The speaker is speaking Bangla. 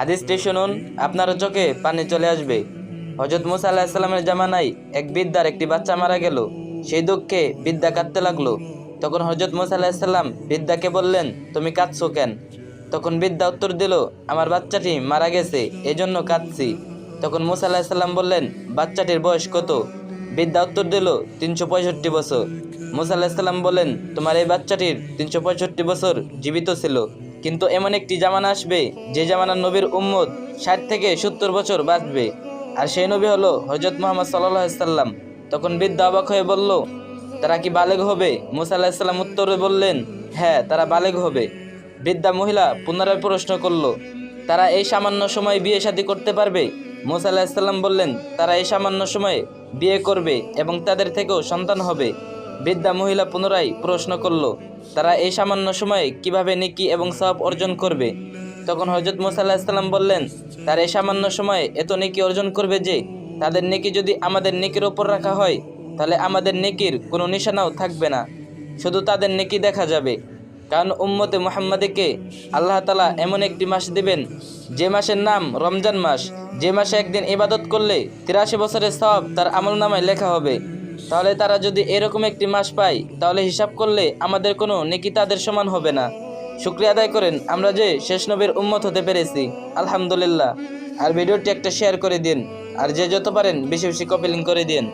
হাদিসটি শুনুন, আপনার চোখে পানি চলে আসবে। হযরত মুসা আলাইহিস সালামের জামানায় এক বৃদ্ধার একটি বাচ্চা মারা গেল। সেই দুঃখে বৃদ্ধা কাঁদতে লাগলো। তখন হযরত মুসা আলাইহিস সালাম বৃদ্ধাকে বললেন, তুমি কাঁদছো কেন? তখন বৃদ্ধা উত্তর দিল, আমার বাচ্চাটি মারা গেছে, এজন্য কাঁদছি। তখন মুসা আলাইহিস সালাম বললেন, বাচ্চাটির বয়স কত? বৃদ্ধা উত্তর দিল, 365 বছর। মুসা আলাইহিস সালাম বলেন, তোমার এই বাচ্চাটির 365 বছর জীবিত ছিল, কিন্তু এমন একটি জামানা আসবে যে জামানার নবীর উম্মত 60 থেকে 70 বছর বাঁচবে, আর সেই নবী হলো হযরত মুহাম্মদ সাল্লাল্লাহু আলাইহি সাল্লাম। তখন বৃদ্ধা অবাক হয়ে বলল, তারা কি বালেগ হবে? মুসা আলাইহিস সালাম উত্তরে বললেন, হ্যাঁ, তারা বালেগ হবে। বৃদ্ধা মহিলা পুনরায় প্রশ্ন করল, তারা এই সামান্য সময় বিয়ে শাদী করতে পারবে? মুসা আলাইহিস সালাম বললেন, তারা এই সামান্য সময়ে বিয়ে করবে এবং তাদের থেকেও সন্তান হবে। বৃদ্ধা মহিলা পুনরায় প্রশ্ন করল, তারা এই সামান্য সময়ে কিভাবে নেকি এবং সওয়াব অর্জন করবে? তখন হযরত মুসা আলাইহিস সালাম বললেন, তারা এই সামান্য সময়ে এত নেকি অর্জন করবে যে তাদের নেকি যদি আমাদের নেকির ওপর রাখা হয়, তাহলে আমাদের নেকির কোনো নিশানাও থাকবে না, শুধু তাদের নেকি দেখা যাবে। কারণ উম্মতে মুহাম্মাদীকে আল্লাহ তাআলা এমন একটি মাস দিবেন যে মাসের নাম রমজান মাস, যে মাসে একদিন ইবাদত করলে 83 বছরের সওয়াব তার আমলনামায় লেখা হবে। তাহলে তারা যদি এরকম একটি মাস পায়, তাহলে হিসাব করলে আমাদের কোনো নেকি তাদের সমান হবে না। শুকরিয়া আদায় করেন আমরা যে শেষ নবীর উম্মত হতে পেরেছি, আলহামদুলিল্লাহ। আর ভিডিওটি একটা শেয়ার করে দিন, আর যে যত পারেন বেশি বেশি কপি লিঙ্ক করে দিন।